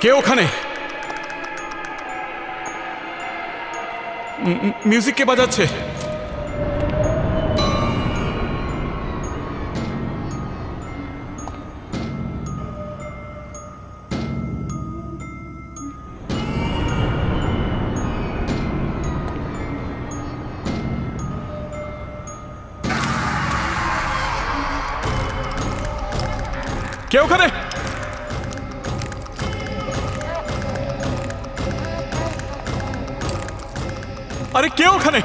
কে ওখানে? মিউজিক কে বাজাচ্ছে? কে ওখানে? আরে কে ওখানে?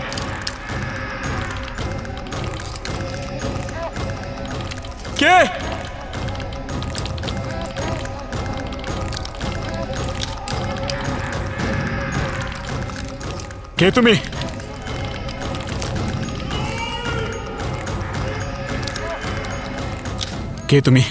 কে? কে তুমি? কে তুমি?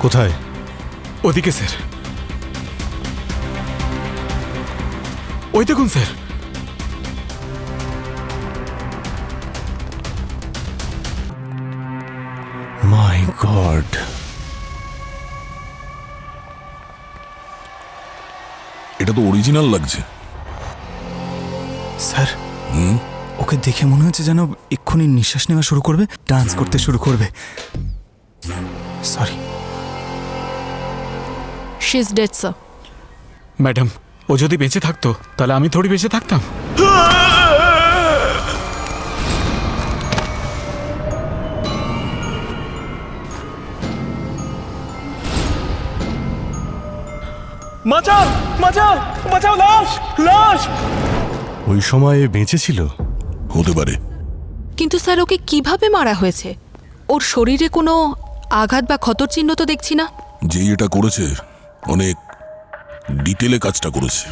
কোথায়? ওদিকে স্যার। ওই দেখুন স্যার। মাই গড, এটা তো অরিজিনাল লাগছে। স্যার ওকে দেখে মনে হচ্ছে যেন এক্ষুনি নিঃশ্বাস নেওয়া শুরু করবে, ডান্স করতে শুরু করবে। Sorry. She is dead sir. Madam, ও যদি বেঁচে থাকতো তাহলে আমি থোড়ি বেঁচে থাকতাম। বাঁচাও বাঁচাও বাঁচাও, লাশ লাশ। ওই সময় বেঁচে ছিল? হতে পারে। কিন্তু স্যার ওকে কিভাবে মারা হয়েছে? ওর শরীরে কোনো আঘাত বা ক্ষতর চিহ্ন তো দেখছি না। যে এটা করেছে অনেক ডিটেলে কাজটা করেছে।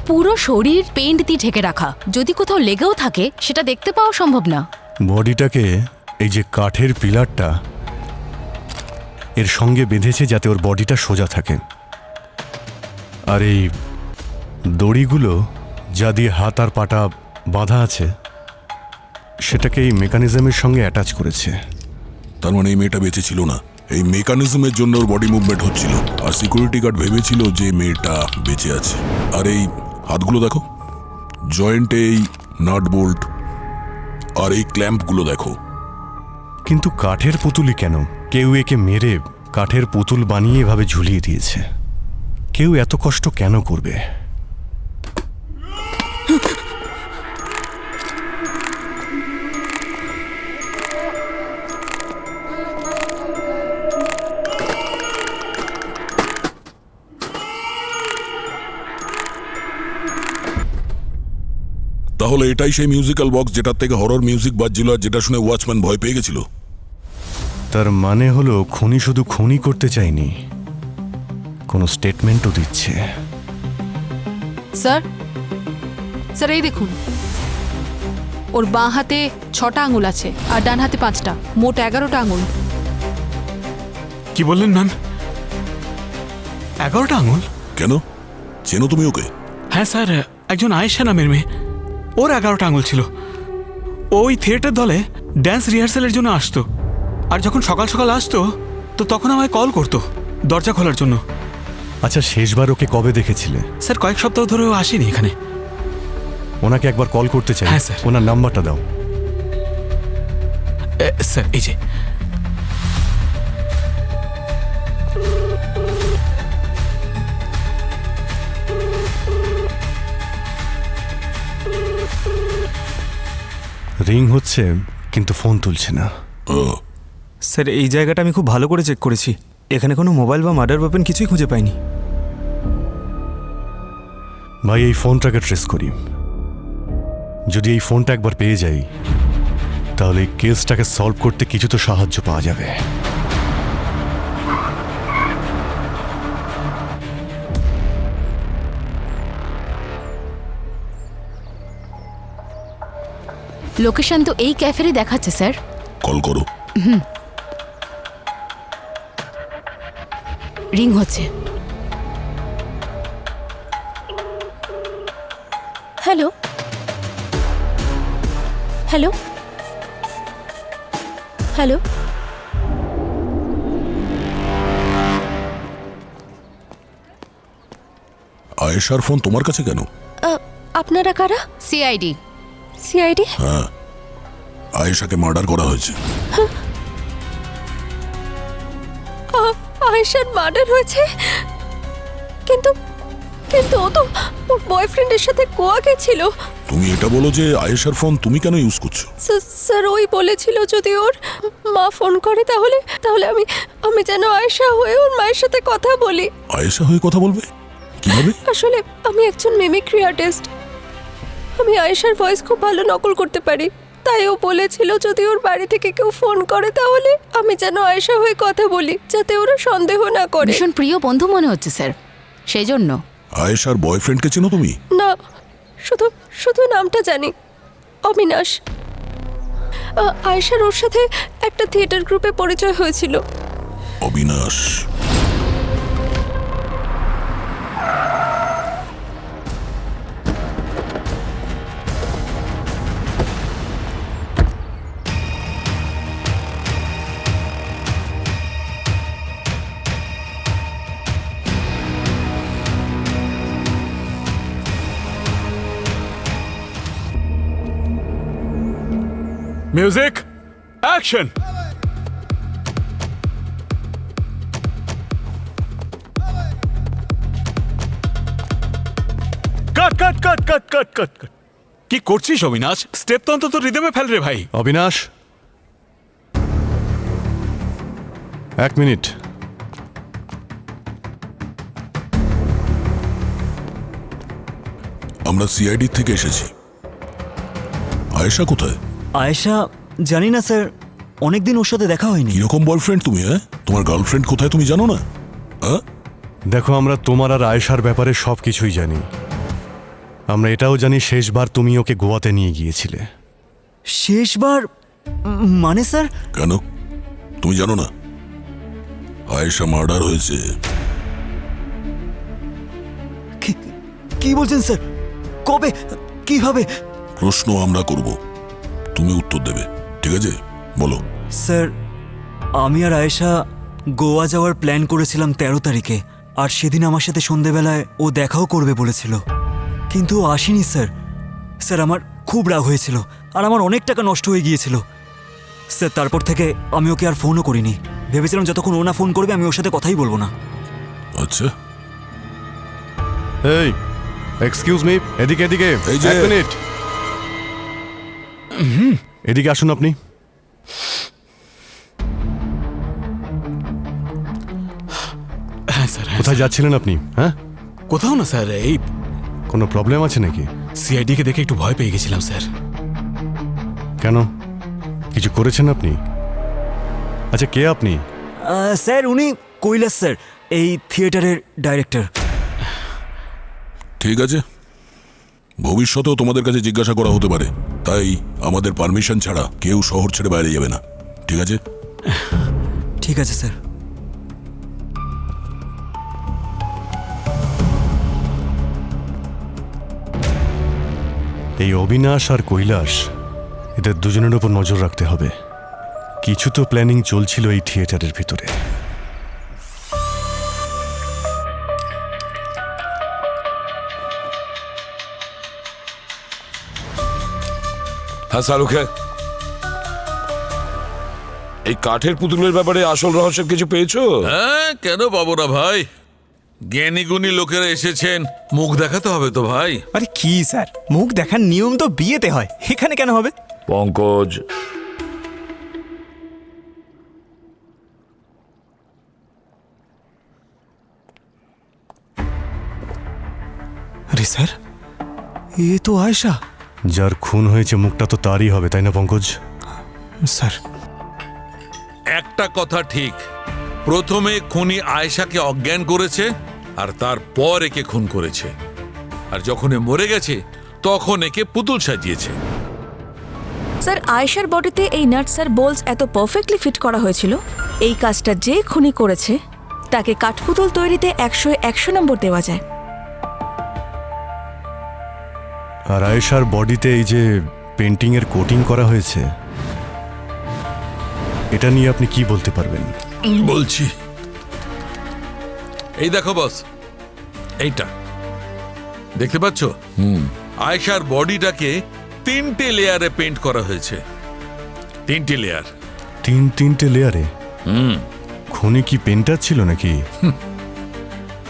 পুরো শরীর পেইন্ট দিয়ে ঢেকে রাখা, যদি কোথাও লেগেও থাকে সেটা দেখতে পাওয়া সম্ভব না। বডিটাকে এই যে কাঠের পিলারটা এর সঙ্গে বেঁধেছে যাতে ওর বডিটা সোজা থাকে, আর এই দড়িগুলো যা দিয়ে হাত আর পাটা বাঁধা আছে সেটাকে এই মেকানিজমের সঙ্গে অ্যাটাচ করেছে। তার মানে এই মেয়েটা বেঁচে ছিল না, এই মেকানিজমের জন্য ওর বডি মুভমেন্ট হচ্ছিল, আর সিকিউরিটি গার্ড ভেবেছিল যে মেয়েটা বেঁচে আছে। আর এই হাতগুলো দেখো, জয়েন্টে এই নাট বোল্ট আর এই ক্ল্যাম্পগুলো দেখো। কিন্তু কাঠের পুতুলই কেন? কেউ একে মেরে কাঠের পুতুল বানিয়ে এভাবে ঝুলিয়ে দিয়েছে। কেউ এত কষ্ট কেন করবে? তাহলে এটাই সেই মিউজিক্যাল বক্স যেটার থেকে হরর মিউজিক বাজছিল আর যেটা শুনে ওয়াচম্যান ভয় পেয়ে গেছিল। তার মানে হলো খুনি শুধু খুনি করতে চায়নি, কোনো স্টেটমেন্টও দিচ্ছে। স্যার, স্যার এই দেখুন, ওর বাঁ হাতে 6টা আঙুল আছে আর ডান হাতে 5টা, মোট 11টা আঙুল। কি বললেন ম্যাম? 11টা আঙুল? কেন, চেনো তুমি ওকে? হ্যাঁ স্যার, একজন আয়েশা নামের মেয়ে, ওর 11টা আঙুল ছিল। ওই থিয়েটার দলে ড্যান্স রিহার্সালের জন্য আসতো, আর যখন সকাল সকাল আসতো তো তখন আমায় কল করতো দরজা খোলার জন্য। আচ্ছা, শেষবার ওকে কবে দেখেছিলে? স্যার কয়েক সপ্তাহ ধরে ও আসেনি এখানে। ওনাকে একবার কল করতে চাই। হ্যাঁ, স্যার। ওনার নাম্বারটা দাও। স্যার এই যে। রিং হচ্ছে কিন্তু ফোন তুলছে না। ও, স্যার এই জায়গাটা আমি খুব ভালো করে চেক করেছি, এখানে কোনো মোবাইল বা মার্ডার ওয়েপন কিছুই খুঁজে পাইনি। ভাই এই ফোনটাকে ট্রেস করি। যদি এই ফোনটা একবার পেয়ে যাই তাহলে এই কেসটাকে সলভ করতে কিছু তো সাহায্য পাওয়া যাবে। লোকেশন তো এই ক্যাফেরই দেখাচ্ছে স্যার। কল করো। রিং হচ্ছে। হ্যালো হ্যালো হ্যালো, আয়েশার ফোন তোমার কাছে কেন? আপনারা কারা? সিআইডি। সিআইডি? হ্যাঁ, আয়েশাকে মার্ডার করা হয়েছে। আয়েশার মার্ডার হয়েছে? কিন্তু কিন্তু ও তো ওর বয়ফ্রেন্ডের সাথে গোয়া গেছিল। তুমি এটা বলো যে আয়েশার ফোন তুমি কেন ইউজ করছো? স্যার ওই বলেছিল যদি ওর মা ফোন করে তাহলে তাহলে আমি আমি যেন আয়েশা হয়ে ওর মায়ের সাথে কথা বলি। আয়েশা হয়ে কথা বলবে কিভাবে? আসলে আমি একজন মিমিক্রি আর্টিস্ট, আমি আয়েশার ভয়েস খুব ভালো নকল করতে পারি। তাই ও বলেছিল যদি ওর বাড়ি থেকে কেউ ফোন করে তাহলে আমি যেন আয়েশা হয়ে কথা বলি, যাতে ওরা সন্দেহ না করে। ভীষণ প্রিয় বন্ধু মনে হচ্ছে স্যার, সেই জন্য। আয়েশার বয়ফ্রেন্ডকে চেনো তুমি? না, শুধু শুধু নামটা জানি, অবিনাশ। আয়েশার ওর সাথে একটা থিয়েটার গ্রুপে পরিচয় হয়েছিল। Abinash? Music action. Cut cut cut cut cut cut cut. কি করছিস অবিনাশ? স্টেপ তো অন্তত রিদমে ফেল রে ভাই। অবিনাশ, 1 মিনিট। আমরা সিআইডি থেকে এসেছি। আয়েশা কোথায়? আয়েশা জানি না স্যার, অনেকদিন ওর সাথে দেখা হয়নি। কিরকম বয়ফ্রেন্ড তুমি? হ্যাঁ, তোমার গার্লফ্রেন্ড কোথায় তুমি জানো না? হ্যাঁ, দেখো আমরা তোমার আর আয়েশার ব্যাপারে সব কিছুই জানি। আমরা এটাও জানি শেষবার তুমি ওকে গোয়াতে নিয়ে গিয়েছিলে। শেষবার মানে স্যার? কেন তুমি জানো না আয়েশা মার্ডার হয়েছে? কি বলছেন স্যার? কবে? কিভাবে? প্রশ্ন আমরা করব, তুমি উত্তর দেবে, ঠিক আছে? বলো। স্যার আমি আর আয়েশা গোয়া যাওয়ার প্ল্যান করেছিলাম 13 তারিখে, আর সেদিন আমার সাথে সন্ধেবেলায় ও দেখাও করবে বলেছিল, কিন্তু ও আসেনি স্যার। স্যার আমার খুব রাগ হয়েছিল আর আমার অনেক টাকা নষ্ট হয়ে গিয়েছিল স্যার। তারপর থেকে আমি ওকে আর ফোনও করিনি, ভেবেছিলাম যতক্ষণ ও না ফোন করবে আমি ওর সাথে কথাই বলবো না। আচ্ছা, এই এক্সকিউজ মি, এদিকে এদিকে। এই যে- 1 মিনিট, এদিকে আসুন আপনি। হ্যাঁ স্যার। কোথায় যাচ্ছিলেন আপনি? হ্যাঁ, কোথাও না স্যার, এই কোনো প্রবলেম আছে নাকি? সিআইডি কে দেখে একটু ভয় পেয়ে গেছিলাম স্যার। কেন, কিছু করেছেন আপনি? আচ্ছা, কে আপনি? স্যার উনি কৈলাস স্যার, এই থিয়েটারের ডাইরেক্টর। ঠিক আছে, ভবিষ্যতেও তোমাদের কাছে জিজ্ঞাসা করা হতে পারে, তাই আমাদের পারমিশন ছাড়া কেউ শহর ছেড়ে বাইরে যাবে না, ঠিক আছে? ঠিক আছে স্যার। এই অবিনাশ আর কৈলাস, এদের দুজনের উপর নজর রাখতে হবে। কিছু তো প্ল্যানিং চলছিল এই থিয়েটারের ভিতরে। হ্যাঁ শাহরুখে, এই কাঠের পুতুলের ব্যাপারে আসল রহস্যের কিছু পেয়েছো? হ্যাঁ, কেন পাবো না ভাই? জ্ঞানী গুণী লোকেরা এসেছেন, মুখ দেখাতে হবে তো ভাই। আরে কি স্যার, মুখ দেখার নিয়ম তো বিয়েতে হয়, এখানে কেন হবে? পঙ্কজ, আরে স্যার, এ তো আয়েশা। যার খুন হয়েছে মুখটা তো তারই হবে, তাই না পঙ্কজ? স্যার, একটা কথা ঠিক, প্রথমে খুনি আয়েশাকে অজ্ঞান করেছে আর তারপর একে খুন করেছে, আর যখন এ মরে গেছে তখন একে পুতুল সাজিয়েছে। স্যার, আয়েশার বডিতে এই নাটস আর বোলস এত পারফেক্টলি ফিট করা হয়েছিল, এই কাজটা যে খুনি করেছে তাকে কাঠপুতুল তৈরিতে 100-100 নম্বর দেওয়া যায়। আর আয়েশার বডিতে এই যে পেন্টিং এর কোটিং করা হয়েছে, এটা নিয়ে আপনি কি বলতে পারবেন? বলছি, এই দেখো বস, এইটা দেখতে পাচ্ছ? আয়েশার বডিটাকে 3টে লেয়ারে পেন্ট করা হয়েছে। 3টে লেয়ার। তিনটে লেয়ারে? খুনি কি পেন্টার ছিল নাকি?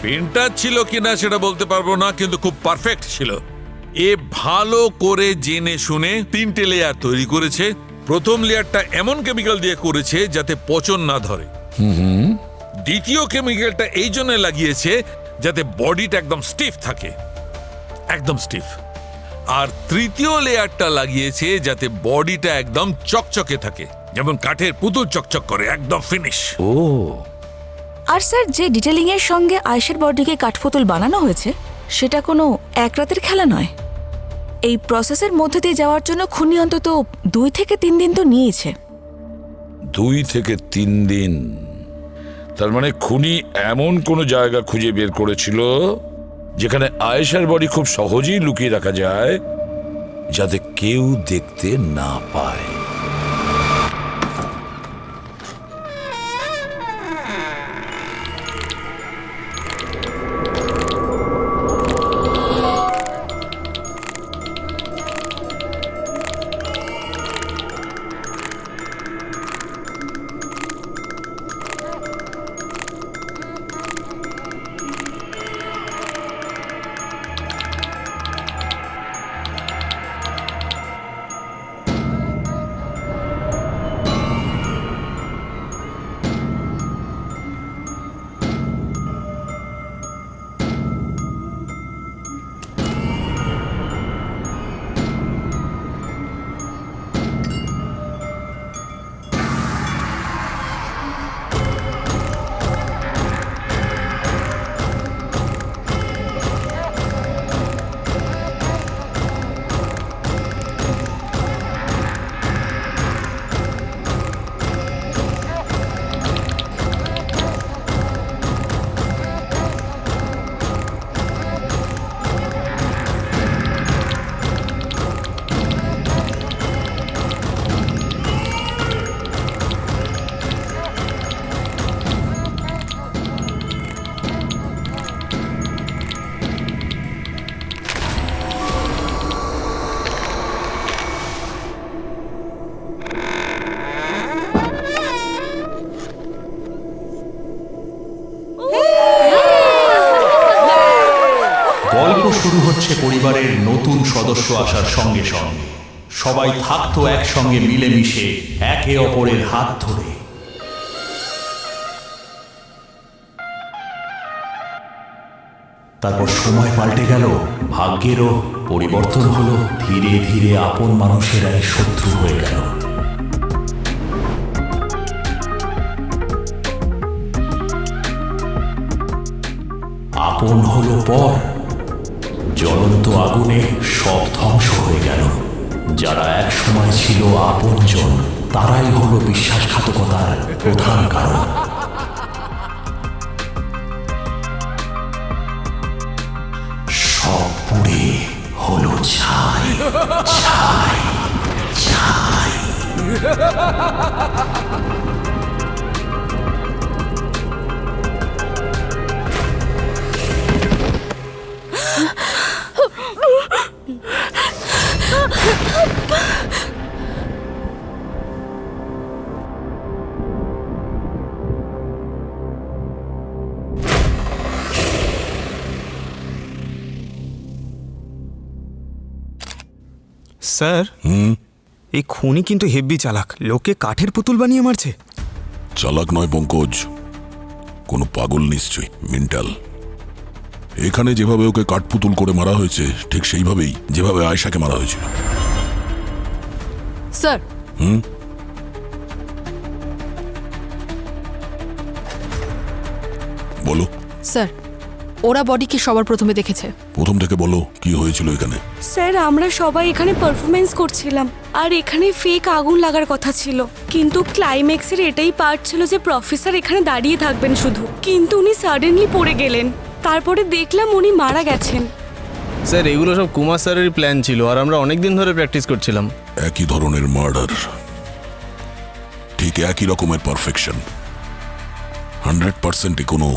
পেন্টার ছিল কিনা সেটা বলতে পারবো না, কিন্তু খুব পারফেক্ট ছিল। এ ভালো করে জেনে শুনে 3টে লেয়ার তৈরি করেছে। প্রথম লেয়ারটা এমন কেমিক্যাল দিয়ে করেছে যাতে পচন না ধরে। দ্বিতীয় কেমিক্যালটা এই জন্য লাগিয়েছে যাতে বডিটা একদম স্টিফ থাকে, একদম স্টিফ। আর তৃতীয় লেয়ারটা লাগিয়েছে যাতে বডিটা একদম চকচকে থাকে, যেমন কাঠের পুতুল চকচক করে, একদম ফিনিশ। ও আর স্যার, যে ডিটেলিং এর সঙ্গে আয়েশার বডিকে কাঠপুতুল বানানো হয়েছে সেটা কোনো এক রাতের খেলা নয়। এই প্রসেসের মধ্যে দিয়ে যাওয়ার জন্য খুনি অন্তত 2 থেকে 3 দিন তো নিয়েছে। 2 থেকে 3 দিন? তার মানে খুনি এমন কোন জায়গা খুঁজে বের করেছিল যেখানে আয়েশার বডি খুব সহজেই লুকিয়ে রাখা যায়, যাতে কেউ দেখতে না পায়। গল্প শুরু হচ্ছে পরিবারের নতুন সদস্য আসার সঙ্গে সঙ্গে। সবাই থাকতো একসঙ্গে মিলেমিশে, একে অপরের হাত ধরে। তারপর সময় পাল্টে গেল, ভাগ্যেরও পরিবর্তন হলো। ধীরে ধীরে আপন মানুষেরাই শত্রু হয়ে গেল। আপন হলো পর। জ্বলন্ত আগুনে সব ধ্বংস হয়ে গেল। যারা এক সময় ছিল আপনজন, তারাই হলো বিশ্বাসঘাতকতার প্রধান কারণ। সব পুড়ে হলো ছাই, ছাই, ছাই। স্যার, এই খুনি কিন্তু হেব্বি চালাক, লোকে কাঠের পুতুল বানিয়ে মারছে। চালাক নয় পঙ্কজ, কোনো পাগল নিশ্চয়ই, মেন্টাল। এখানে যেভাবে ওকে কাঠপুতুল করে মারা হয়েছে ঠিক সেইভাবেই যেভাবে আয়েশাকে মারা হয়েছিল। স্যার, বলো স্যার, ওরা বডিকে সবার প্রথমে দেখেছে। প্রথম থেকে বলো কি হয়েছিল এখানে। স্যার, আমরা সবাই এখানে পারফরমেন্স করছিলাম আর এখানে ফেক আগুন লাগার কথা ছিল, কিন্তু ক্লাইম্যাক্সের এটাই পার্ট ছিল যে প্রফেসর এখানে দাঁড়িয়ে থাকবেন শুধু, কিন্তু উনি সাডেনলি পড়ে গেলেন। তারপরে দেখলাম উনি মারা গেছেন। স্যার, এগুলো সব কুমার স্যারেরই প্ল্যান ছিল আর আমরা অনেক দিন ধরে প্র্যাকটিস করছিলাম। একই ধরনের মার্ডার, ঠিক একই রকমের পারফেকশন, 100% কোনো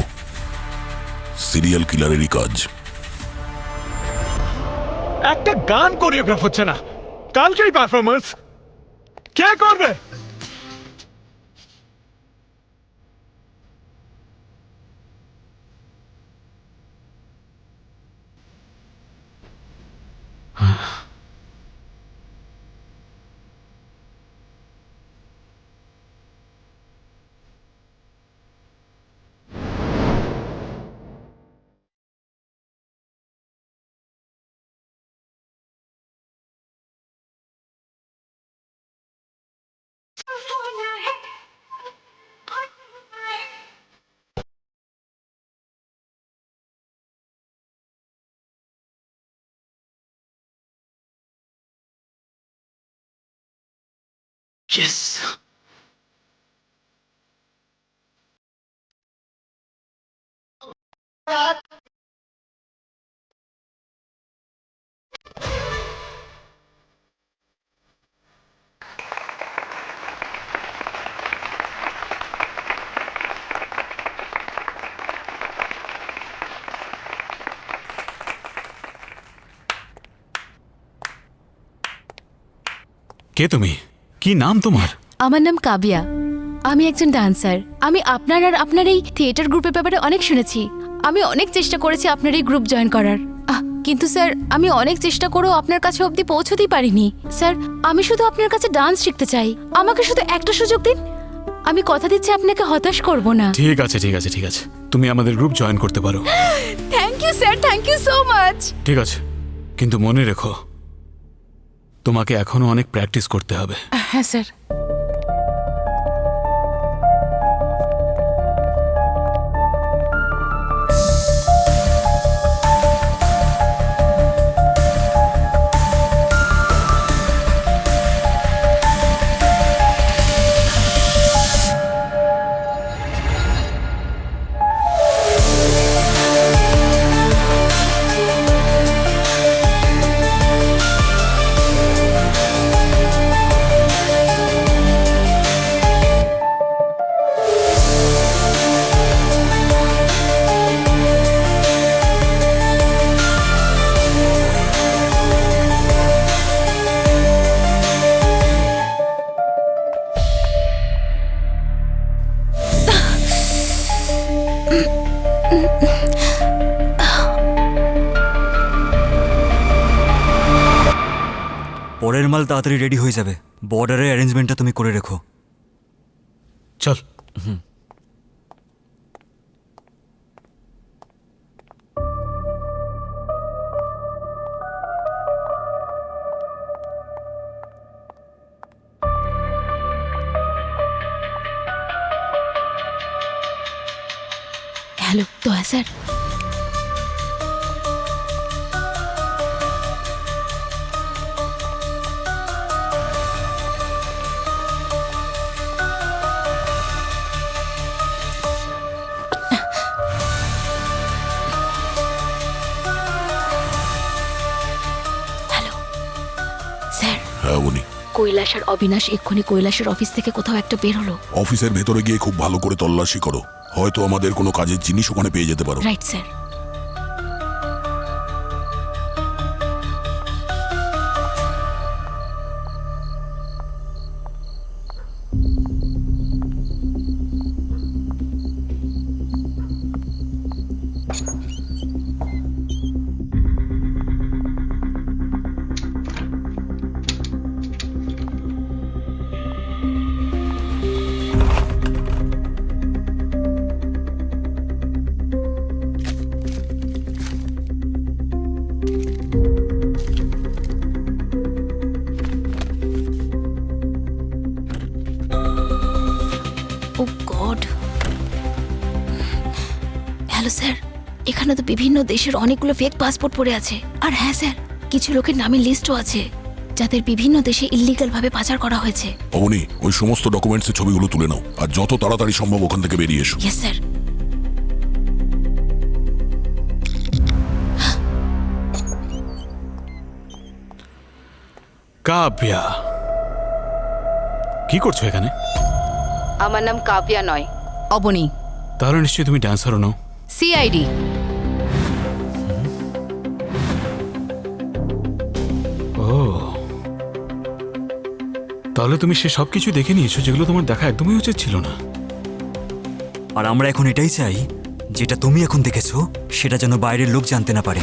সিরিয়াল কিলারেরই কাজ। একটা গান কোরিওগ্রাফ হচ্ছে না, কালকেই পারফরমেন্স কে করবে? Yes. কে তুমি? কি নাম তোমার? আমার নাম কাবিয়া, আমি একজন ডান্সার। আমি আপনার আর আপনার এই থিয়েটার গ্রুপের ব্যাপারে অনেক শুনেছি। আমি অনেক চেষ্টা করেছি আপনার এই গ্রুপ জয়েন করার, কিন্তু স্যার আমি অনেক চেষ্টা করেও আপনার কাছে অবধি পৌঁছতেই পারিনি। স্যার, আমি শুধু আপনার কাছে ডান্স শিখতে চাই, আমাকে শুধু একটা সুযোগ দিন। আমি কথা দিচ্ছি আপনাকে হতাশ করব না। ঠিক আছে ঠিক আছে ঠিক আছে, তুমি আমাদের গ্রুপ জয়েন করতে পারো। Thank you sir, thank you so much. ঠিক আছে, কিন্তু মনে রেখো তোমাকে এখনো অনেক প্র্যাকটিস করতে হবে। হ্যাঁ স্যার। পরের মাল তাড়াতাড়ি রেডি হয়ে যাবে, বর্ডারের অ্যারেঞ্জমেন্টটা তুমি করে রেখো। চল। হ্যালো দয়া স্যার। হ্যাঁ উনি কৈলাস আর অবিনাশ এক্ষুনি কৈলাসের অফিস থেকে কোথাও একটা বের হলো। অফিসের ভেতরে গিয়ে খুব ভালো করে তল্লাশি করো, হয়তো আমাদের কোনো কাজের জিনিস ওখানে পেয়ে যেতে পারো। Right sir. এখানে তো বিভিন্ন দেশের অনেকগুলো ফেক পাসপোর্ট পড়ে আছে। আর হ্যাঁ স্যার, কিছু লোকের নামের লিস্টও আছে যাদের বিভিন্ন দেশে ইল্লিগাল ভাবে পাচার করা হয়েছে। অবনী, ওই সমস্ত ডকুমেন্টসের ছবিগুলো তুলে নাও আর যত তাড়াতাড়ি সম্ভব ওখান থেকে বেরিয়ে এসো। Yes sir. কাব্যা, কি করছো এখানে? আমার নাম কাব্যা নয়, অবনী। তাহলে নিশ্চয়ই তুমি ড্যান্সারও নও। সিআইডি। ও, তাহলে তুমি সে সব কিছু দেখে নিয়েছো যেগুলো তোমার দেখা একদমই উচিত ছিল না। আর আমরা এখন এটাই চাই, যেটা তুমি এখন দেখেছো সেটা যেন বাইরের লোক জানতে না পারে।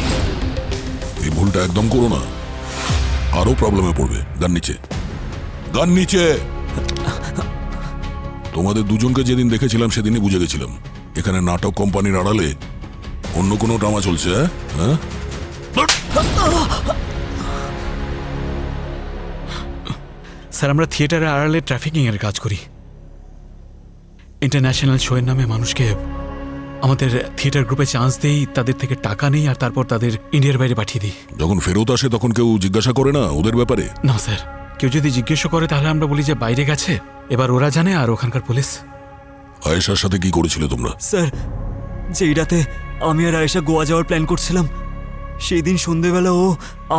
এই ভুলটা একদম করো না, আরো প্রবলেমে পড়বে। গান নিচে, গান নিচে। তোমাদের দুজনকে যেদিন দেখেছিলাম সেদিনই বুঝে গেছিলাম এখানে নাটক কোম্পানির আড়ালে অন্য কোনো ড্রামা চলছে। হ্যাঁ, স্যার, আমরা থিয়েটারের আড়ালে ট্রাফিকিং এর কাজ করি। ইন্টারন্যাশনাল শো এর নামে মানুষকে আমাদের থিয়েটার গ্রুপে চান্স দেই, তাদের থেকে টাকা নেই আর তারপর তাদের ইন্ডিয়ার বাইরে পাঠিয়ে দিই। যখন ফেরত আসে তখন কেউ জিজ্ঞাসা করে না ওদের ব্যাপারে? না স্যার, কেউ যদি জিজ্ঞেস করে তাহলে আমরা বলি যে বাইরে গেছে, এবার ওরা জানে আর ওখানকার পুলিশ। আয়েশার সাথে কি করেছিলে তোমরা? স্যার, যেই রাতে আমি আর আয়েশা গোয়া যাওয়ার প্ল্যান করছিলাম, সেই দিন সন্ধেবেলা ও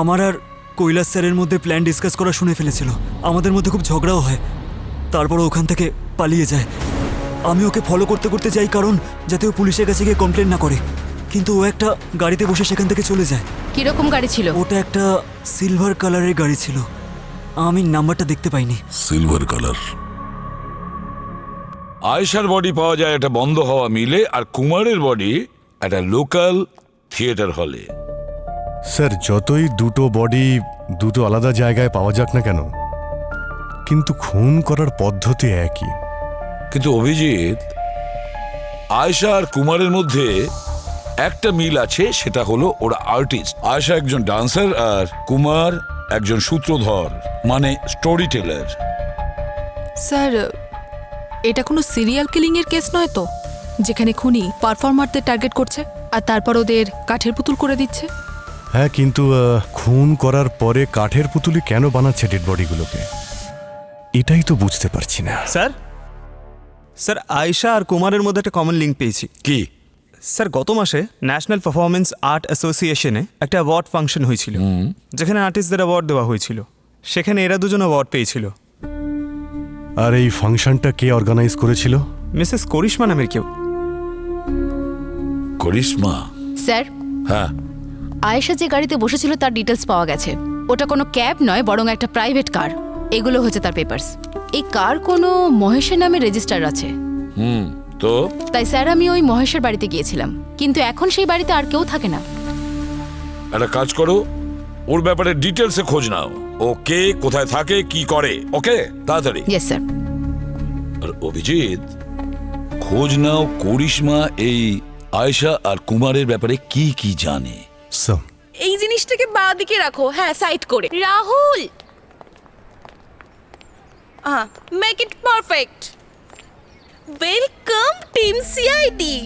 আমার আর কৈলাস স্যারের মধ্যে প্ল্যান ডিসকাস করা শুনে ফেলেছিল। আমাদের মধ্যে খুব ঝগড়াও হয়। তারপর ওখান থেকে পালিয়ে যায়। আমি ওকে ফলো করতে করতে যাই, কারণ যাতে ও পুলিশের কাছে গিয়ে কমপ্লেন না করে। কিন্তু ও একটা গাড়িতে বসে সেখান থেকে চলে যায়। কিরকম গাড়ি ছিল? ওটা একটা সিলভার কালারের গাড়ি ছিল, আমি নাম্বারটা দেখতে পাইনি। Silver colour. আয়েশার বডি পাওয়া যায় একটা বন্ধ হওয়া মিলে, আর কুমারের বডি একটা লোকাল থিয়েটার হলে। স্যার, যতই দুটো বডি দুটো আলাদা জায়গায় পাওয়া যাক না কেন, কিন্তু খুন করার পদ্ধতি একই। কিন্তু অভিজিৎ, আয়েশা আর কুমারের মধ্যে একটা মিল আছে, সেটা হলো ওরা আর্টিস্ট। আয়েশা একজন ডান্সার আর কুমার একজন সূত্রধর, মানে স্টোরি টেলার। স্যার, এটা কোনো সিরিয়াল কিলিং এর কেস নয় তো, যেখানে খুনি পারফর্মারদের টার্গেট করছে আর তারপর ওদের কাঠের পুতুল করে দিচ্ছে? হ্যাঁ, কিন্তু খুন করার পরে কাঠের পুতুলি কেন বানাচ্ছে ডেড বডিগুলোকে, এটাই তো বুঝতে পারছি না। স্যার, আয়েশা আর কুমারের মধ্যে একটা কমন লিঙ্ক পেয়েছি। কি? স্যার, গত মাসে ন্যাশনাল পারফরমেন্স আর্ট অ্যাসোসিয়েশনে একটা অ্যাওয়ার্ড ফাংশন হয়েছিল, যেখানে আর্টিস্টদের অ্যাওয়ার্ড দেওয়া হয়েছিল। সেখানে এরা দুজন অ্যাওয়ার্ড পেয়েছিল। আর এই ফাংশনটা কে অর্গানাইজ করেছিল? মিসেস করিশ্মা নামের কেউ। করিশ্মা? স্যার, হ্যাঁ। আয়েশা যে গাড়িতে বসেছিল তার ডিটেলস পাওয়া গেছে। ওটা কোনো ক্যাব নয়, বরং একটা প্রাইভেট কার। এগুলো হচ্ছে তার পেপারস। এই কার কোনো মহেশের নামে রেজিস্টার আছে। তো তাই স্যার, আমি ওই মহেশের বাড়িতে গিয়েছিলাম, কিন্তু এখন সেই বাড়িতে আর কেউ থাকে না। একটা কাজ করো, ওর ব্যাপারে ডিটেলসে খোঁজ নাও। ও কে, কোথায় থাকে, কি করে। ওকে, তাড়াতাড়ি। Yes sir. আর অভিজিৎ, খোঁজ নাও করিশ্মা এই আয়েশা আর কুমারের ব্যাপারে কি কি জানে। এই জিনিসটাকে বাঁ দিকে রাখো, হ্যাঁ, সাইড করে। Rahul, make it perfect. Welcome team CID.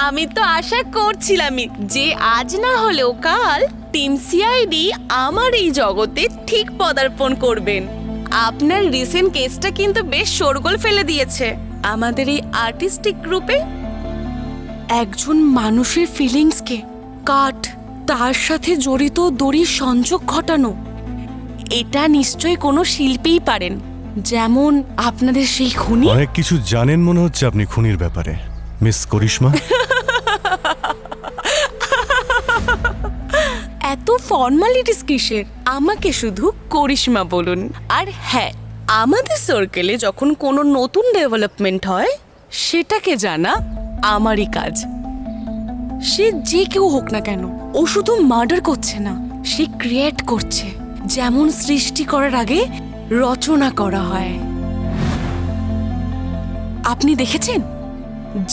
আমি তো আশা করছিলামই যে আজ না হলেও কাল টিম সিআইডি আমার এই জগতে ঠিক পদার্পণ করবেন। আপনার রিসেন্ট কেসটা কিন্তু বেশ শোরগোল ফেলে দিয়েছে আমাদের এই আর্টিস্টিক গ্রুপে। একজন মানুষের ফিলিংসকে কাট, তার সাথে জড়িত দড়ির সংযোগ ঘটানো, এটা নিশ্চয়ই কোনো শিল্পীই পারেন, যেমন আপনাদের সেই খুনি। অনেক কিছু জানেন মনে হচ্ছে আপনি খুনির ব্যাপারে, মিস করিশ্মা। এত ফর্মালিটিস কিসের? আমাকে শুধু করিশ্মা বলুন। আর হ্যাঁ, আমাদের সার্কেলে যখন কোনো নতুন ডেভেলপমেন্ট হয় সেটাকে জানা আমারই কাজ। সে যে কেউ হোক না কেন, ও শুধু মার্ডার করছে না, সে ক্রিয়েট করছে। যেমন সৃষ্টি করার আগে রচনা করা হয়। আপনি দেখেছেন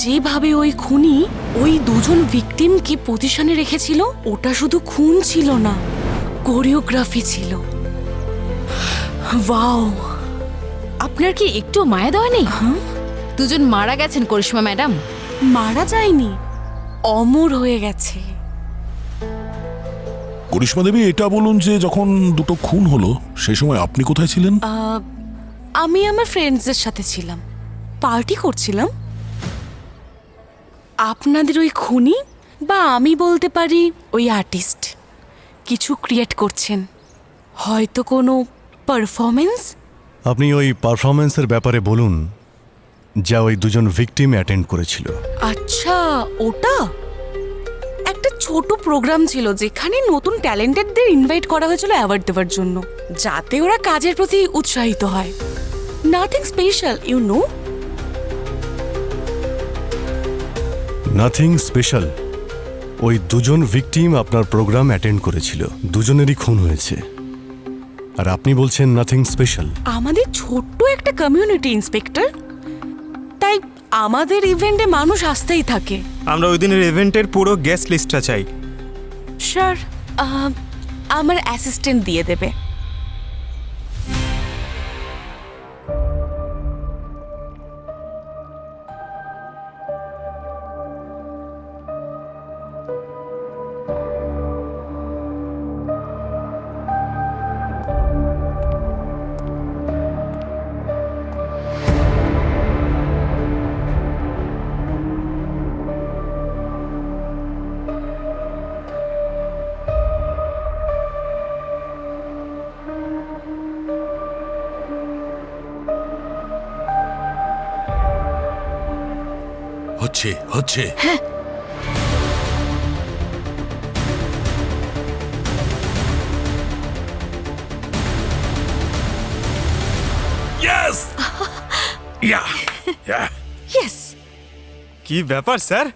যেভাবে ওই খুনি ওই দুজন ভিকটিমকে পজিশনে রেখেছিল? ওটা শুধু খুন ছিল না, কোরিওগ্রাফি ছিল। ওয়াও! আপনার কি একটু মায়া দেওয়া নেই? দুজন মারা গেছেন করিশ্মা ম্যাডাম। মারা যায়নি, অমর হয়ে গেছে। করিশ্মা দেবী, এটা বলুন যে যখন দুটো খুন হলো সেই সময় আপনি কোথায় ছিলেন? আমি আমার ফ্রেন্ডসদের সাথে ছিলাম, পার্টি করছিলাম। আপনাদের ওই খুনি, বা আমি বলতে পারি ওই আর্টিস্ট, কিছু ক্রিয়েট করছেন, হয়তো কোনো পারফরমেন্স। আপনি ওই পারফরমেন্সের ব্যাপারে বলুন যা ওই দুজন ভিকটিম অ্যাটেন্ড করেছিল। আচ্ছা, ওটা একটা ছোট প্রোগ্রাম ছিল যেখানে নতুন ট্যালেন্টেডদের ইনভাইট করা হয়েছিল অ্যাওয়ার্ড দেওয়ার জন্য, যাতে ওরা কাজের প্রতি উৎসাহিত হয়। Nothing special, you know. Nothing special. ওই দুজন ভিকটিম আপনার প্রোগ্রাম অ্যাটেন্ড করেছিল, দুজনেরই খুন হয়েছে, আর আপনি বলছেন নাথিং স্পেশাল। আমাদের ছোট্ট একটা কমিউনিটি, ইন্সপেক্টর, তাই আমাদের ইভেন্টে মানুষ আসতেই থাকে। আমরা ওই দিনের ইভেন্টের পুরো গেস্ট লিস্টটা চাই। স্যার, আমার অ্যাসিস্ট্যান্ট দিয়ে দেবে। হচ্ছে হচ্ছে Yes! Yeah! Yeah! ইয়েস। কি ব্যাপার স্যার,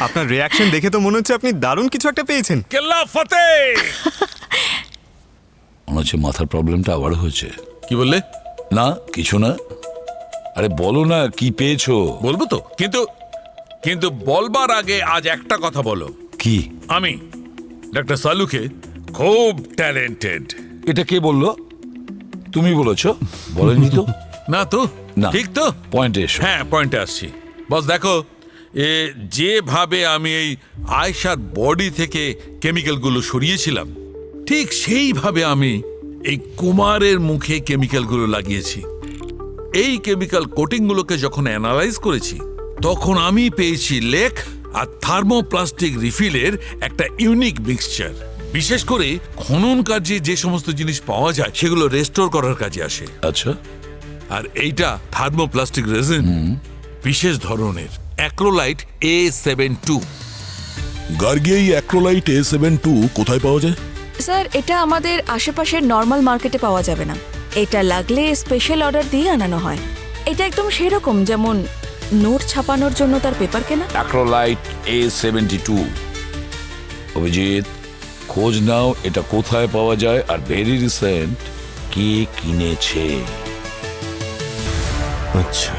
আপনার রিয়াকশন দেখে তো মনে হচ্ছে আপনি দারুণ কিছু একটা পেয়েছেন। কেল্লা ফতে! মনে হচ্ছে মাথার প্রবলেমটা আবার হয়েছে। কি বললে? না কিছু না। আরে বলো না কি পেয়েছো। বলবো তো, কিন্তু কিন্তু বলবার আগে আজ একটা কথা বলো। কি? আমি ডাক্তার সালুকে খুব ট্যালেন্টেড। এটা কে বললো? তুমি বলেছো? বলেনি তো। না তো, না। ঠিক তো। পয়েন্টে এসো। হ্যাঁ, পয়েন্টে আসছি। বস দেখো, যেভাবে আমি এই আয়েশার বডি থেকে কেমিক্যালগুলো সরিয়েছিলাম, ঠিক সেইভাবে আমি এই কুমারের মুখে কেমিক্যালগুলো লাগিয়েছি। এই কেমিক্যাল কোটিংগুলোকে যখন অ্যানালাইজ করেছি, তখন আমি পেয়েছি লেক আর থার্মোপ্লাস্টিক রিফিলের একটা ইউনিক মিক্সচার। বিশেষ করে খনন কার্যে যে সমস্ত জিনিস পাওয়া যায় সেগুলো রেস্টোর করার কাজে আসে। আচ্ছা। আর এইটা থার্মোপ্লাস্টিক রেজিন, বিশেষ ধরনের অ্যাক্রোলাইট A72। গার্গি, এই অ্যাক্রোলাইট A72 কোথায় পাওয়া যায়? স্যার, এটা আমাদের আশেপাশের নর্মাল মার্কেটে পাওয়া যাবে না। এটা লাগলে স্পেশাল অর্ডার দিয়ে আনানো হয়। এটা একদম সেরকম যেমন নোট ছাপানোর জন্য তার পেপার কেনা। অ্যাক্রোলাইট A72। অভিজিৎ, খোঁজ নাও এটা কোথায় পাওয়া যায় আর ভেরি রিসেন্ট কে কিনেছে। আচ্ছা,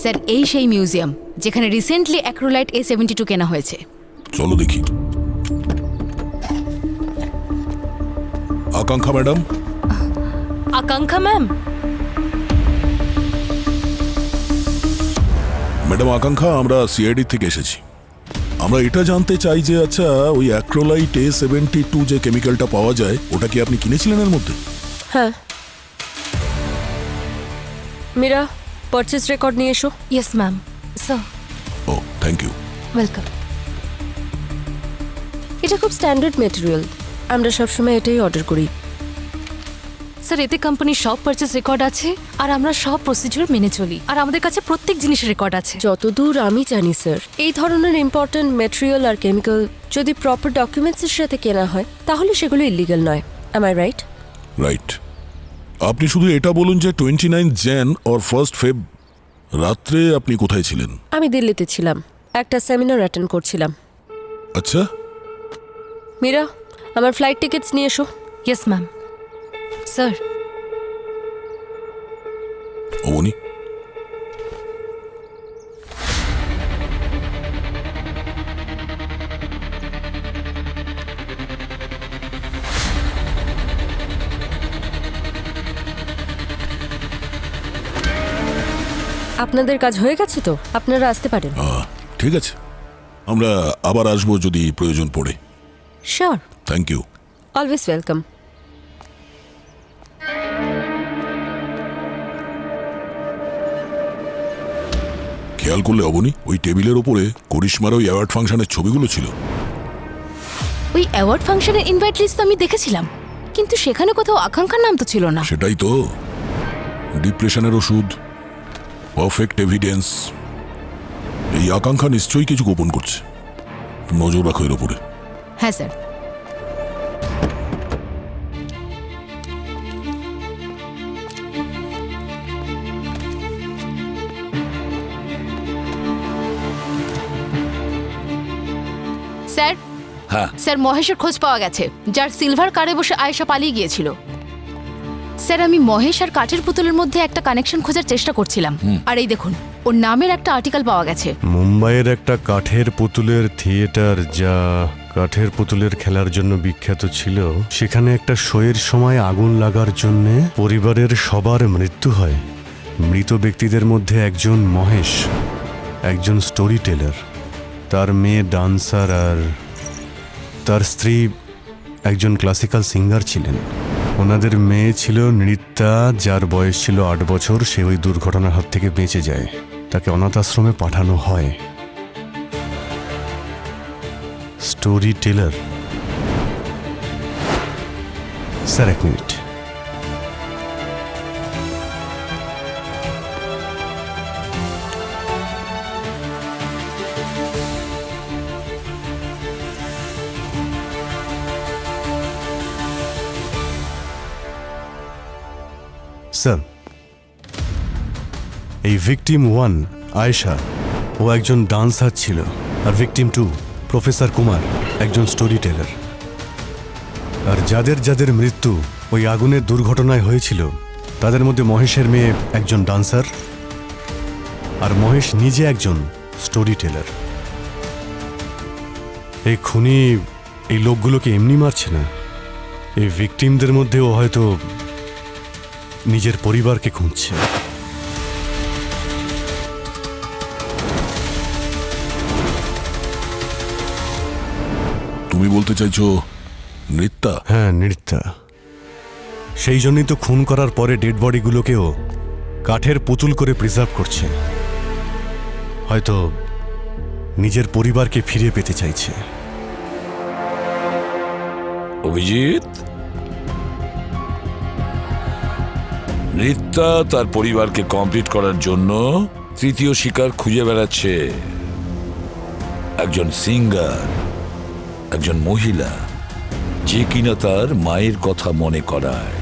স্যার, এই সেই মিউজিয়াম যেখানে রিসেন্টলি অ্যাক্রোলাইট A72 কেনা হয়েছে। চলো দেখি। আকাঙ্ক্ষা ম্যাডাম। আকাঙ্ক্ষা ম্যাম, ম্যাডাম আকাঙ্ক্ষা, আমরা সিআইডি থেকে এসেছি। আমরা এটা জানতে চাই যে আচ্ছা ওই অ্যাক্রোলাইট A72 যে কেমিক্যালটা পাওয়া যায় ওটা কি আপনি কিনেছিলেন এর মধ্যে? হ্যাঁ। মীরা, পারচেজ রেকর্ড নিয়ে এসো। Yes ma'am. Sir. Oh thank you. Welcome. এটা খুব স্ট্যান্ডার্ড মেটেরিয়াল, আমরা সবসময় এটাই অর্ডার করি। স্যার, এতে কোম্পানির সব পারচেজ রেকর্ড আছে আর আমরা সব প্রসিডিউর মেনে চলি, আর আমাদের কাছে প্রত্যেক জিনিসের রেকর্ড আছে। যতদূর আমি জানি স্যার, এই ধরনের ইম্পর্ট্যান্ট মেটেরিয়াল আর কেমিক্যাল যদি প্রপার ডকুমেন্টসের সাথে কেনা হয় তাহলে সেগুলো ইলিগাল নয়। Am I right? রাইট। আপনি শুধু এটা বলুন যে 29 jan or 1st Feb রাত্রে আপনি কোথায় ছিলেন? আমি দিল্লিতে ছিলাম, একটা সেমিনার অ্যাটেন্ড করছিলাম। আচ্ছা। মীরা, আমার ফ্লাইট টিকিটস নিয়ে এসো। Yes ma'am. স্যার। অবনি, আপনাদের কাজ হয়ে গেছে তো, আপনারা আসতে পারেন। ঠিক আছে, আমরা আবার আসবো যদি প্রয়োজন পড়ে। Sure. Thank you. Always welcome. খেয়াল করলে অবনি, ওই টেবিলের ওপরে করিশ্মার ওই অ্যাওয়ার্ড ফাংশনের ছবিগুলো ছিল। ওই অ্যাওয়ার্ড ফাংশনের ইনভাইট লিস্ট তো আমি দেখেছিলাম, কিন্তু সেখানে কোথাও আকাঙ্ক্ষার নাম তো ছিল না। সেটাই তো, ডিপ্রেশনের ওষুধ, পারফেক্ট এভিডেন্স। এই আকাঙ্ক্ষা নিশ্চয়ই কিছু গোপন করছে, নজর রাখো এর ওপরে। হ্যাঁ স্যার। স্যার। হ্যাঁ স্যার, মহেশের খোঁজ পাওয়া গেছে, যার সিলভার কারে বসে আয়েশা পালিয়ে গিয়েছিল। স্যার, আমি মহেশ আর কাঠের পুতুলের মধ্যে একটা কানেকশন খোঁজার চেষ্টা করছিলাম, আর এই দেখুন ওর নামের একটা আর্টিকেল পাওয়া গেছে। মুম্বাইয়ের একটা কাঠের পুতুলের থিয়েটার, যা কাঠের পুতুলের খেলার জন্য বিখ্যাত ছিল, সেখানে একটা শোয়ের সময় আগুন লাগার জন্য পরিবারের সবার মৃত্যু হয়। মৃত ব্যক্তিদের মধ্যে একজন মহেশ, একজন স্টোরি টেলার, তার মেয়ে ডান্সার, আর তার স্ত্রী একজন ক্লাসিক্যাল সিঙ্গার ছিলেন। ওনাদের মেয়ে ছিল নৃত্যা, যার বয়স ছিল 8 বছর। সে ওই দুর্ঘটনার হাত থেকে বেঁচে যায়, তাকে অনাথ আশ্রমে পাঠানো হয়। Story teller. Sir, 1 minute. Sir, এই ভিকটিম 1 আয়েশা, ও একজন ডান্সার ছিল, আর ভিকটিম 2 প্রফেসর কুমার, একজন স্টোরি টেলার। আর যাদের যাদের মৃত্যু ওই আগুনের দুর্ঘটনায় হয়েছিল, তাদের মধ্যে মহেশের মেয়ে একজন ডান্সার, আর মহেশ নিজে একজন স্টোরি টেলার। এই খুনি এই লোকগুলোকে এমনি মারছে না, এই ভিকটিমদের মধ্যে ও হয়তো নিজের পরিবারকে খুঁজছে। তুমি বলতে চাইছো নৃত্যা? হ্যাঁ, নৃত্যা। সেই জন্যই তো খুন করার পরে ডেড বডিগুলোকেও কাঠের পুতুল করে প্রিজার্ভ করছে। হয়তো নিজের পরিবারকে ফিরে পেতে চাইছে। অভিজিৎ, নৃত্যা তার পরিবারকে কমপ্লিট করার জন্য তৃতীয় শিকার খুঁজে বেড়াচ্ছে। একজন সিঙ্গার, একজন মহিলা, যে কিনা তার মায়ের কথা মনে করায়।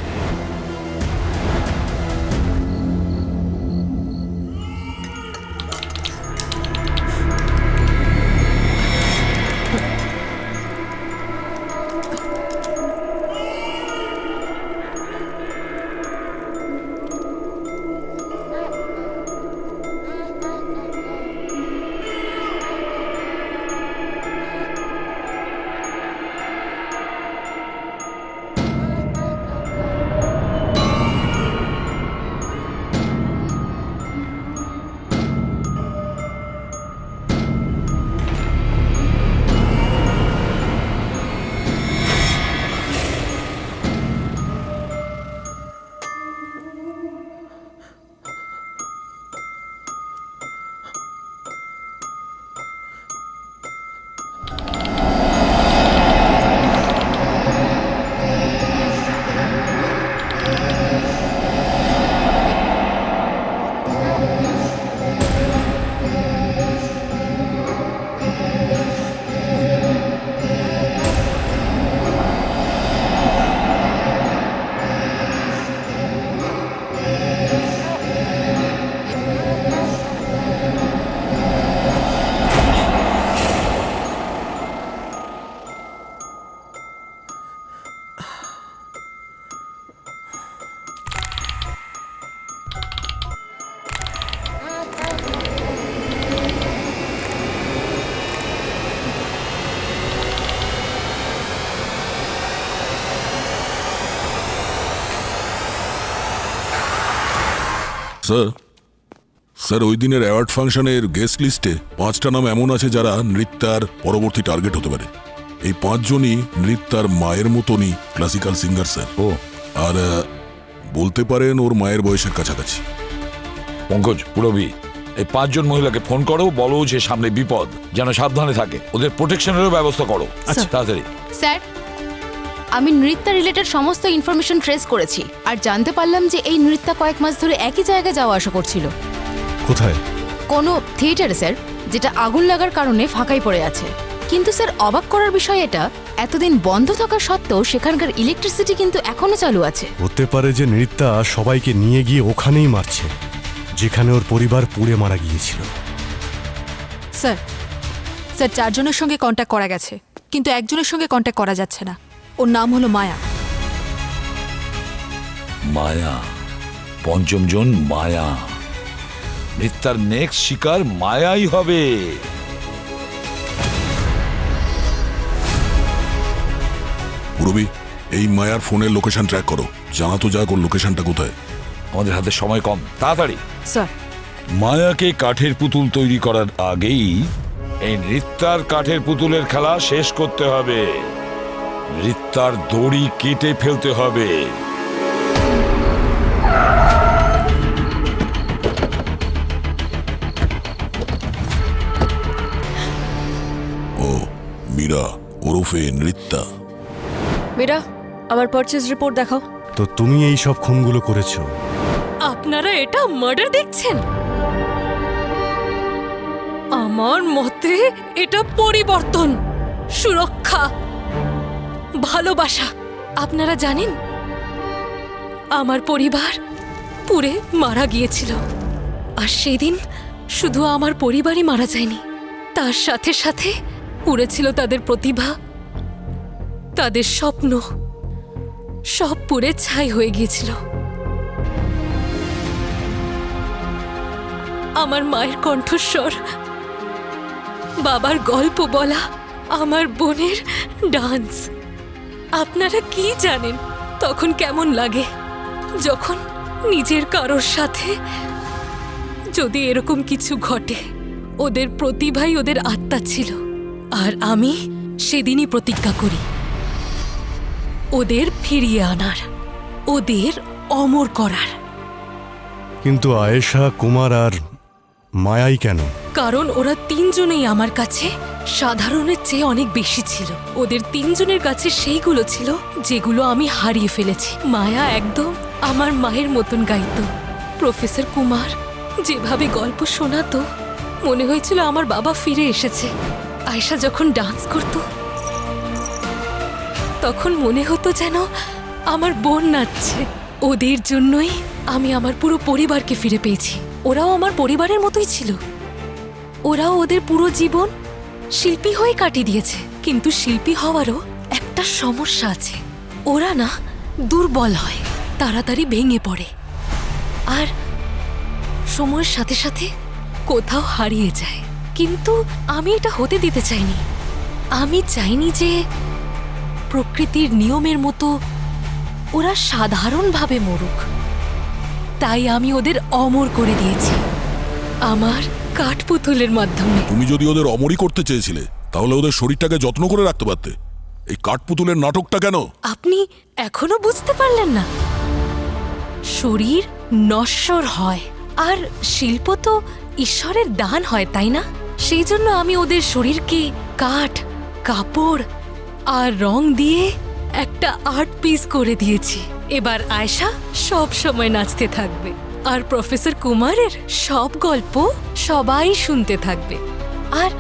স্যার স্যার ওই দিনের অ্যাওয়ার্ড ফাংশনের গেস্ট লিস্টে 5টা নাম এমন আছে যারা নৃত্যার পরবর্তী টার্গেট হতে পারে। এই 5 জনই নৃত্যার মায়ের মতনই ক্লাসিক্যাল সিঙ্গার স্যার। ও আর বলতে পারেন ওর মায়ের বয়সের কাছাকাছি। পঙ্কজ, পুরবি, এই 5 জন মহিলাকে ফোন করো, বলো যে সামনে বিপদ, যেন সাবধানে থাকে, ওদের প্রোটেকশনেরও ব্যবস্থা করো। আচ্ছা তাড়াতাড়ি। স্যার, আমি নৃত্য রিলেটেড সমস্ত ইনফরমেশন ট্রেস করেছি আর জানতে পারলাম যে এই নৃত্য কয়েক মাস ধরে একই জায়গায় যাওয়া আসা করছিল। কোথায়? কোনো থিয়েটারে স্যার, যেটা আগুন লাগার কারণে ফাঁকাই পড়ে আছে। কিন্তু স্যার, অবাক করার বিষয় এটা, এতদিন বন্ধ থাকা সত্ত্বেও সেখানকার ইলেকট্রিসিটি কিন্তু এখনো চালু আছে। হতে পারে যে নৃত্যা সবাইকে নিয়ে গিয়ে ওখানেই মারছে যেখানে ওর পরিবার পুড়ে মারা গিয়েছিল। স্যার, 4 জনের সঙ্গে কন্ট্যাক্ট করা গেছে, কিন্তু একজনের সঙ্গে কন্ট্যাক্ট করা যাচ্ছে না। ওর নাম হলো মায়া। মায়া, 5ম জন মায়া। নৃত্যার নেক্সট শিকার মায়াই হবে। পুরবি, এই মায়ার ফোনের লোকেশন ট্র্যাক করো, জানা তো যাক ওর লোকেশনটা কোথায়। আমাদের হাতে সময় কম, তাড়াতাড়ি। স্যার, মায়াকে কাঠের পুতুল তৈরি করার আগেই এই নৃত্যার কাঠের পুতুলের খেলা শেষ করতে হবে। নৃত্যার দড়ি কেটে ফেলতে হবে। ও মীরা ওরফে নৃত্যা। মীরা, আমার পারচেজ রিপোর্ট দেখাও। তো তুমি এই সব খুনগুলো করেছো? আপনারা এটা মার্ডার দেখছেন? আমার মতে এটা পরিবর্তন, সুরক্ষা, ভালোবাসা। আপনারা জানেন, আমার পরিবার পুড়ে মারা গিয়েছিল, আর সেদিন শুধু আমার পরিবারই মারা যায়নি, তার সাথে সাথে পুড়েছিল তাদের প্রতিভা, তাদের স্বপ্ন, সব পুড়ে ছাই হয়ে গিয়েছিল। আমার মায়ের কণ্ঠস্বর, বাবার গল্প বলা, আমার বোনের ডান্স। আপনারা কি জানেন তখন কেমন লাগে যখন নিজের কারোর সাথে যদি এরকম কিছু ঘটে? ওদের প্রতিভাই ওদের আত্মা ছিল, আর আমি সেদিনই প্রতিজ্ঞা করি ওদের ফিরিয়ে আনার, ওদের অমর করার। কিন্তু আয়েশা, কুমার আর মায়াই কেন? কারণ ওরা 3 জনেই আমার কাছে সাধারণের চেয়ে অনেক বেশি ছিল। ওদের 3 জনের কাছে সেইগুলো ছিল যেগুলো আমি হারিয়ে ফেলেছি। মায়া একদম আমার মায়ের মতন গাইতো। প্রফেসর কুমার যেভাবে গল্প শোনাতো, মনে হয়েছিল আমার বাবা ফিরে এসেছে। আয়েশা যখন ডান্স করত, তখন মনে হতো যেন আমার বোন নাচছে। ওদের জন্যই আমি আমার পুরো পরিবারকে ফিরে পেয়েছি। ওরাও আমার পরিবারের মতোই ছিল। ওরাও ওদের পুরো জীবন শিল্পী হয়ে কাটিয়ে দিয়েছে। কিন্তু শিল্পী হওয়ারও একটা সমস্যা আছে, ওরা না দুর্বল হয়, তাড়াতাড়ি ভেঙে পড়ে, আর সময়ের সাথে সাথে কোথাও হারিয়ে যায়। কিন্তু আমি এটা হতে দিতে চাইনি। আমি চাইনি যে প্রকৃতির নিয়মের মতো ওরা সাধারণভাবে মরুক। তাই আমি ওদের অমর করে দিয়েছি আমার কাঠপুতুলের মাধ্যমে। তুমি যদি ওদের অমরই করতে চেয়েছিলে, তাহলে ওদের শরীরটাকে যত্ন করে রাখতে পারতে। এই কাঠপুতুলের নাটকটা কেন? আপনি এখনো বুঝতে পারলেন না? শরীর নশ্বর হয়, আর শিল্প তো ঈশ্বরের দান হয়, তাই না? সেই জন্য আমি ওদের শরীরকে কাঠ, কাপড় আর রং দিয়ে একটা আর্ট পিস করে দিয়েছি। এবার আয়েশা সব সময় নাচতে থাকবে, আর প্রফেসর কুমারের সব গল্প সবাই শুনতে থাকবে। আর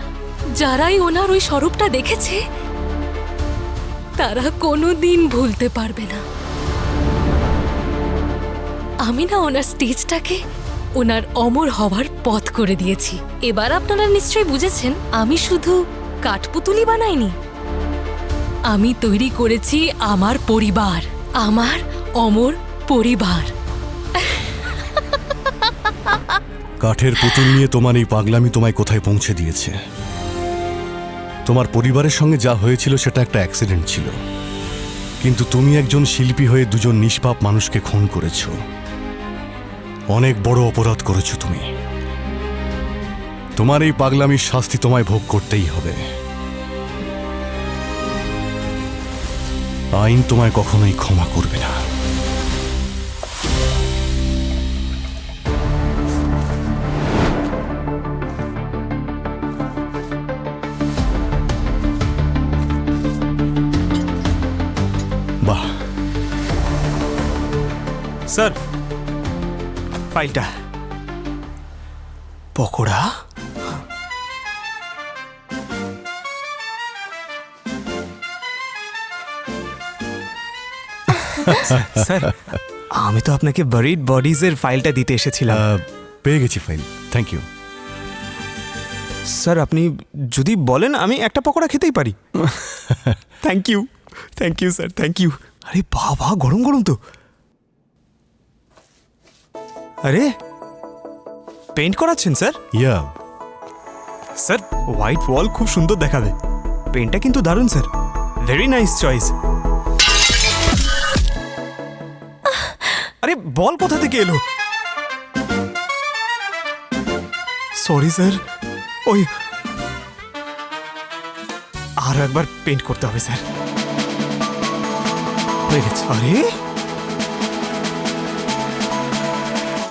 যারাই ওনার ওই স্বরূপটা দেখেছে, তারা কোনোদিন ভুলতে পারবে না। আমি না ওনার স্টেজটাকে ওনার অমর হওয়ার পথ করে দিয়েছি। এবার আপনারা নিশ্চয়ই বুঝেছেন, আমি শুধু কাঠপুতুলি বানাইনি, আমি তৈরি করেছি আমার পরিবার, আমার অমর পরিবার। কাঠের পুতুল নিয়ে তোমার এই পাগলামি তোমায় কোথায় পৌঁছে দিয়েছে? তোমার পরিবারের সঙ্গে যা হয়েছিল সেটা একটা অ্যাক্সিডেন্ট ছিল, কিন্তু তুমি একজন শিল্পী হয়ে 2 জন নিষ্পাপ মানুষকে খুন করেছ। অনেক বড় অপরাধ করেছো তুমি। তোমার এই পাগলামির শাস্তি তোমায় ভোগ করতেই হবে। আইন তোমায় কখনোই ক্ষমা করবে না। বাহ, স্যার ফাইলটা। পকোড়া? স্যার আমি তো আপনাকে বারিড বডিজের ফাইলটা দিতে এসেছিলাম। পেয়ে গেছি ফাইল, থ্যাংক ইউ। স্যার আপনি যদি বলেন আমি একটা পকোড়া খেতেই পারি। Thank you sir, thank you. আরে বাবা, গরম গরম তো। আরে পেইন্ট করাচ্ছেন sir? Yeah sir white wall খুব সুন্দর দেখাবে। পেইন্টটা কিন্তু দারুণ স্যার, ভেরি নাইস চয়েস। আরে বল কোথা থেকে এলো? সরি স্যার, ওই আর একবার পেইন্ট করতে হবে স্যার। হয়ে গেছে। আরে